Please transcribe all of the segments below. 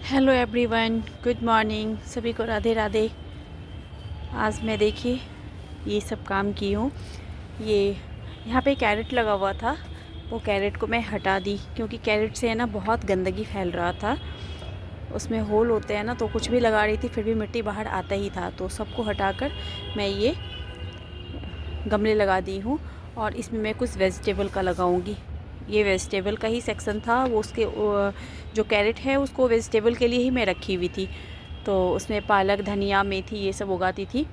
Hello everyone, good morning. सभी को राधे राधे। आज मैं देखिए ये सब काम की हूँ। ये यहाँ पे कैरेट लगा हुआ था, वो कैरेट को मैं हटा दी क्योंकि कैरेट से है ना बहुत गंदगी फैल रहा था। उसमें होल होते हैं ना, तो कुछ भी लगा रही थी फिर भी मिट्टी बाहर आता ही था। तो सबको हटाकर मैं ये गमले लगा दी हूँ और इसमें मैं कुछ वेजिटेबल का लगाऊंगी। ये वेजिटेबल का ही सेक्शन था, वो उसके जो कैरेट है उसको वेजिटेबल के लिए ही मैं रखी हुई थी। तो उसमें पालक, धनिया, मेथी ये सब उगाती थी।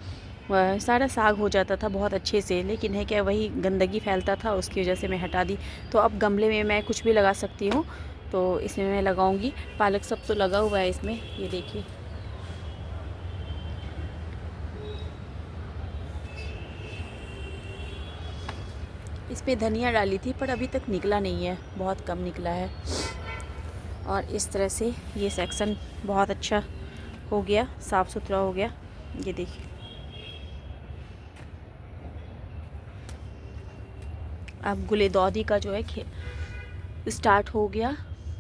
सारा साग हो जाता था बहुत अच्छे से, लेकिन है क्या, वही गंदगी फैलता था, उसकी वजह से मैं हटा दी। तो अब गमले में मैं कुछ भी लगा सकती हूँ, तो इसमें मैं लगाऊंगी। पालक सब तो लगा हुआ है इसमें, ये देखिए। इस पर धनिया डाली थी पर अभी तक निकला नहीं है, बहुत कम निकला है। और इस तरह से ये सेक्शन बहुत अच्छा हो गया, साफ़ सुथरा हो गया। ये देखिए, अब गुलेदौदी का जो है स्टार्ट हो गया,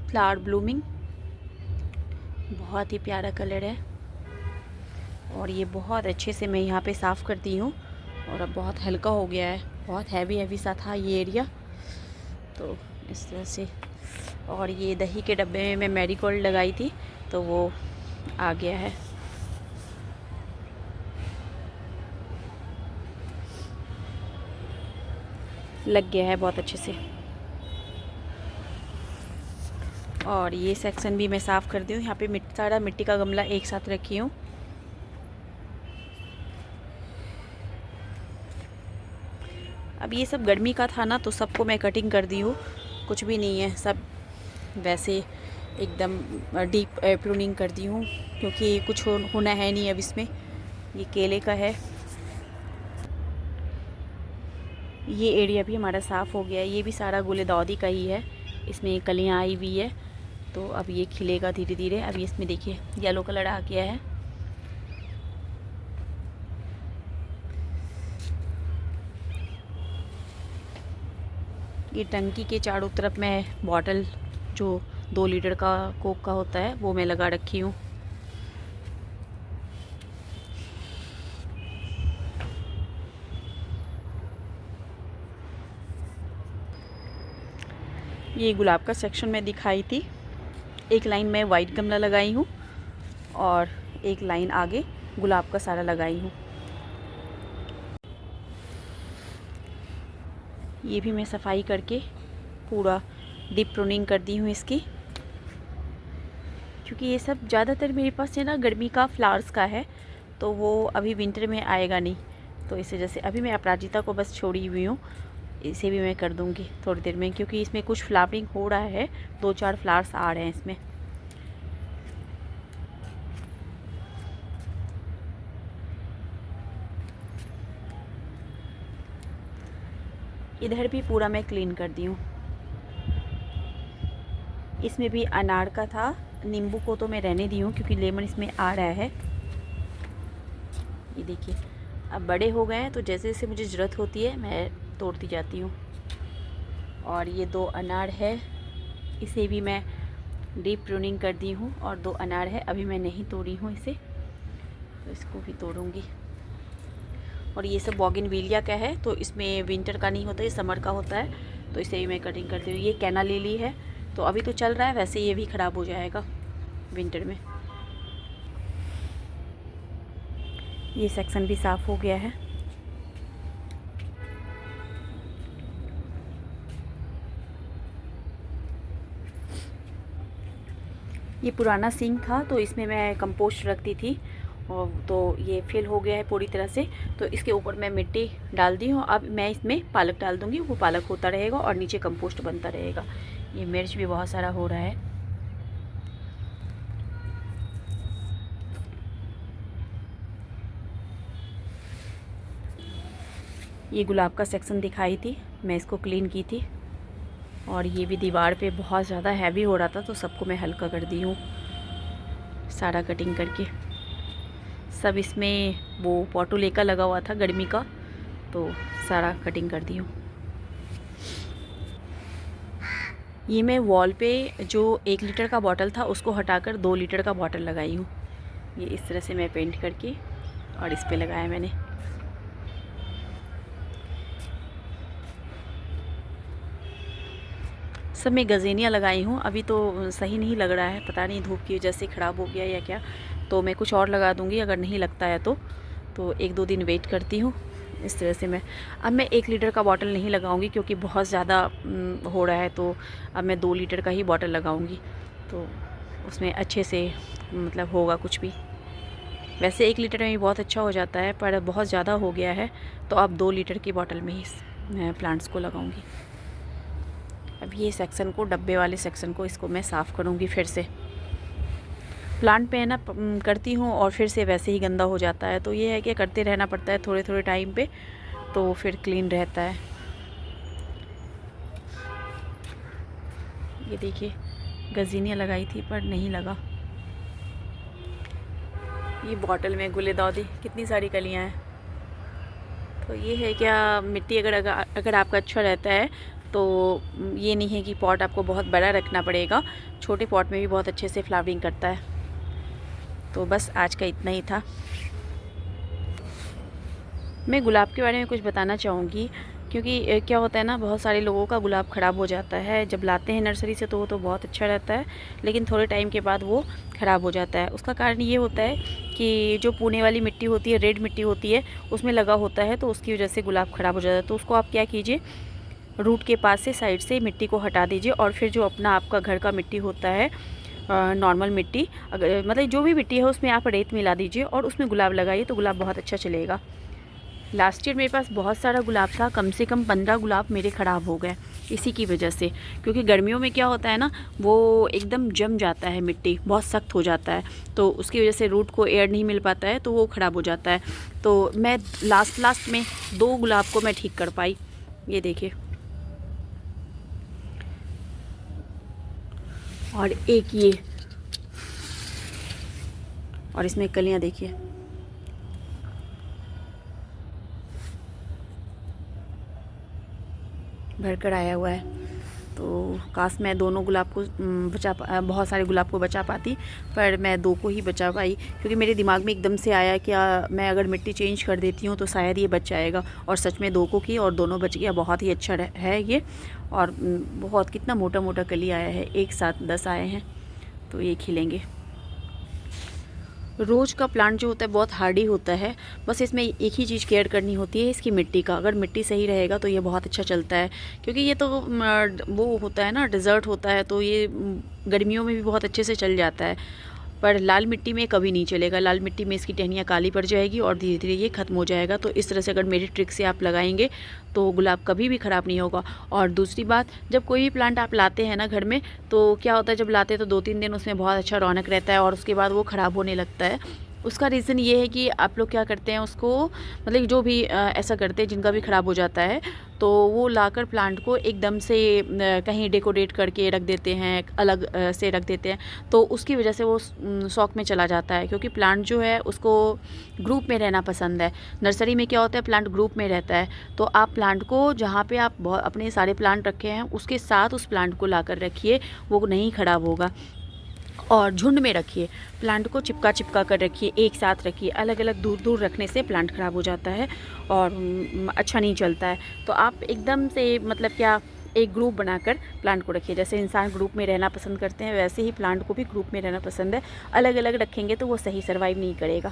फ्लावर ब्लूमिंग। बहुत ही प्यारा कलर है और ये बहुत अच्छे से मैं यहाँ पे साफ़ करती हूँ। और अब बहुत हल्का हो गया है, बहुत हैवी हैवी सा था ये एरिया, तो इस तरह से। और ये दही के डब्बे में मैं मैरीगोल्ड लगाई थी, तो वो आ गया है। लग गया है बहुत अच्छे से। और ये सेक्शन भी मैं साफ़ कर दी हूँ। यहाँ पे सारा मिट्टी का गमला एक साथ रखी हूँ। अब ये सब गर्मी का था ना, तो सबको मैं कटिंग कर दी हूँ। कुछ भी नहीं है, सब वैसे एकदम डीप प्रूनिंग कर दी हूँ, क्योंकि कुछ होना है नहीं अब इसमें। ये केले का है। ये एरिया भी हमारा साफ़ हो गया है। ये भी सारा गुलदाउदी का ही है, इसमें कलियाँ आई हुई है, तो अब ये खिलेगा धीरे धीरे। अब ये इसमें देखिए येलो कलर आ गया है। ये टंकी के चारों तरफ मैं बॉटल, जो 2 लीटर का कोक का होता है, वो मैं लगा रखी हूँ। ये गुलाब का सेक्शन में दिखाई थी। एक लाइन में वाइट गमला लगाई हूँ और एक लाइन आगे गुलाब का सारा लगाई हूँ। ये भी मैं सफाई करके पूरा डीप प्रूनिंग कर दी हूँ इसकी, क्योंकि ये सब ज़्यादातर मेरे पास है ना गर्मी का फ्लावर्स का है, तो वो अभी विंटर में आएगा नहीं। तो इस वजह से अभी मैं अपराजिता को बस छोड़ी हुई हूँ, इसे भी मैं कर दूँगी थोड़ी देर में, क्योंकि इसमें कुछ फ्लावरिंग हो रहा है, 2-4 फ्लावर्स आ रहे हैं इसमें। इधर भी पूरा मैं क्लीन कर दी हूँ। इसमें भी अनार का था, नींबू को तो मैं रहने दी हूँ क्योंकि लेमन इसमें आ रहा है। ये देखिए, अब बड़े हो गए हैं, तो जैसे जैसे मुझे ज़रूरत होती है मैं तोड़ती जाती हूँ। और ये 2 अनार है, इसे भी मैं डीप प्रूनिंग कर दी हूँ। और 2 अनार है, अभी मैं नहीं तोड़ी हूँ इसे, तो इसको भी तोड़ूँगी। और ये सब बोगनविलिया का है, तो इसमें विंटर का नहीं होता, ये समर का होता है, तो इसे भी मैं कटिंग करती हूँ। ये कैना लिली है, तो अभी तो चल रहा है, वैसे ये भी ख़राब हो जाएगा विंटर में। ये सेक्शन भी साफ़ हो गया है। ये पुराना सिंक था, तो इसमें मैं कंपोस्ट रखती थी, और तो ये फिल हो गया है पूरी तरह से। तो इसके ऊपर मैं मिट्टी डाल दी हूँ। अब मैं इसमें पालक डाल दूँगी, वो पालक होता रहेगा और नीचे कंपोस्ट बनता रहेगा। ये मिर्च भी बहुत सारा हो रहा है। ये गुलाब का सेक्शन दिखाई थी, मैं इसको क्लीन की थी। और ये भी दीवार पे बहुत ज़्यादा हैवी हो रहा था, तो सबको मैं हल्का कर दी हूँ सारा कटिंग करके। सब इसमें वो पोर्टुलेका लगा हुआ था गर्मी का, तो सारा कटिंग कर दी हूँ। ये मैं वॉल पे जो 1 लीटर का बॉटल था उसको हटाकर 2 लीटर का बॉटल लगाई हूँ। ये इस तरह से मैं पेंट करके और इस पे लगाया मैंने। सब मैं गज़ेनिया लगाई हूँ। अभी तो सही नहीं लग रहा है, पता नहीं धूप की वजह से ख़राब हो गया या क्या, तो मैं कुछ और लगा दूँगी अगर नहीं लगता है तो 1-2 दिन वेट करती हूँ। इस तरह से अब मैं 1 लीटर का बॉटल नहीं लगाऊंगी क्योंकि बहुत ज़्यादा हो रहा है, तो अब मैं 2 लीटर का ही बॉटल लगाऊंगी, तो उसमें अच्छे से मतलब होगा कुछ भी। वैसे 1 लीटर में भी बहुत अच्छा हो जाता है, पर बहुत ज़्यादा हो गया है तो अब 2 लीटर की बॉटल में ही मैं प्लांट्स को लगाऊंगी। अब ये सेक्शन को, डब्बे वाले सेक्शन को, इसको मैं साफ़ करूँगी फिर से। प्लांट पे है ना करती हूँ और फिर से वैसे ही गंदा हो जाता है, तो ये है कि करते रहना पड़ता है थोड़े थोड़े टाइम पे, तो फिर क्लीन रहता है। ये देखिए गज़ीनिया लगाई थी पर नहीं लगा। ये बॉटल में गुलेदौदी कितनी सारी कलियाँ हैं। तो ये है क्या, मिट्टी अगर आपका अच्छा रहता है तो ये नहीं है कि पॉट आपको बहुत बड़ा रखना पड़ेगा, छोटे पॉट में भी बहुत अच्छे से फ्लावरिंग करता है। तो बस आज का इतना ही था। मैं गुलाब के बारे में कुछ बताना चाहूँगी, क्योंकि क्या होता है ना, बहुत सारे लोगों का गुलाब ख़राब हो जाता है। जब लाते हैं नर्सरी से तो वो तो बहुत अच्छा रहता है, लेकिन थोड़े टाइम के बाद वो ख़राब हो जाता है। उसका कारण ये होता है कि जो पुणे वाली मिट्टी होती है, रेड मिट्टी होती है, उसमें लगा होता है, तो उसकी वजह से गुलाब ख़राब हो जाता है। तो उसको आप क्या कीजिए, रूट के पास से साइड से मिट्टी को हटा दीजिए, और फिर जो अपना आपका घर का मिट्टी होता है, नॉर्मल मिट्टी, अगर मतलब जो भी मिट्टी है उसमें आप रेत मिला दीजिए और उसमें गुलाब लगाइए, तो गुलाब बहुत अच्छा चलेगा। लास्ट ईयर मेरे पास बहुत सारा गुलाब था, कम से कम 15 गुलाब मेरे ख़राब हो गए इसी की वजह से। क्योंकि गर्मियों में क्या होता है ना, वो एकदम जम जाता है, मिट्टी बहुत सख्त हो जाता है, तो उसकी वजह से रूट को एयर नहीं मिल पाता है, तो वो ख़राब हो जाता है। तो मैं लास्ट में 2 गुलाब को मैं ठीक कर पाई। ये देखिए, और एक ये, और इसमें कलियां देखिए। भरकर आया हुआ है। तो काश मैं दोनों गुलाब को बहुत सारे गुलाब को बचा पाती, पर मैं 2 को ही बचा पाई, क्योंकि मेरे दिमाग में एकदम से आया कि मैं अगर मिट्टी चेंज कर देती हूँ तो शायद ये बच जाएगा, और सच में 2 को की और दोनों बच गया। बहुत ही अच्छा है ये, और बहुत कितना मोटा मोटा कली आया है, एक साथ 10 आए हैं, तो ये खिलेंगे। रोज़ का प्लांट जो होता है बहुत हार्डी होता है, बस इसमें एक ही चीज़ केयर करनी होती है, इसकी मिट्टी का। अगर मिट्टी सही रहेगा तो ये बहुत अच्छा चलता है, क्योंकि ये तो वो होता है ना, डिज़र्ट होता है, तो ये गर्मियों में भी बहुत अच्छे से चल जाता है। पर लाल मिट्टी में कभी नहीं चलेगा, लाल मिट्टी में इसकी टहनियाँ काली पड़ जाएगी और धीरे धीरे ये ख़त्म हो जाएगा। तो इस तरह से अगर मेरी ट्रिक से आप लगाएंगे तो गुलाब कभी भी ख़राब नहीं होगा। और दूसरी बात, जब कोई भी प्लांट आप लाते हैं ना घर में, तो क्या होता है, जब लाते हैं तो 2-3 दिन उसमें बहुत अच्छा रौनक रहता है, और उसके बाद वो ख़राब होने लगता है। उसका रीज़न ये है कि आप लोग क्या करते हैं उसको, मतलब जो भी ऐसा करते हैं जिनका भी ख़राब हो जाता है, तो वो लाकर प्लांट को एकदम से कहीं डेकोरेट करके रख देते हैं, अलग से रख देते हैं, तो उसकी वजह से वो शौक में चला जाता है। क्योंकि प्लांट जो है उसको ग्रुप में रहना पसंद है। नर्सरी में क्या होता है, प्लांट ग्रुप में रहता है, तो आप प्लांट को जहाँ पे आप अपने सारे प्लांट रखे हैं उसके साथ उस प्लांट को लाकर रखिए, वो नहीं ख़राब होगा। और झुंड में रखिए, प्लांट को चिपका कर रखिए, एक साथ रखिए। अलग अलग दूर दूर रखने से प्लांट ख़राब हो जाता है और अच्छा नहीं चलता है। तो आप एकदम से मतलब क्या, एक ग्रुप बनाकर प्लांट को रखिए। जैसे इंसान ग्रुप में रहना पसंद करते हैं, वैसे ही प्लांट को भी ग्रुप में रहना पसंद है। अलग अलग रखेंगे तो वो सही सर्वाइव नहीं करेगा।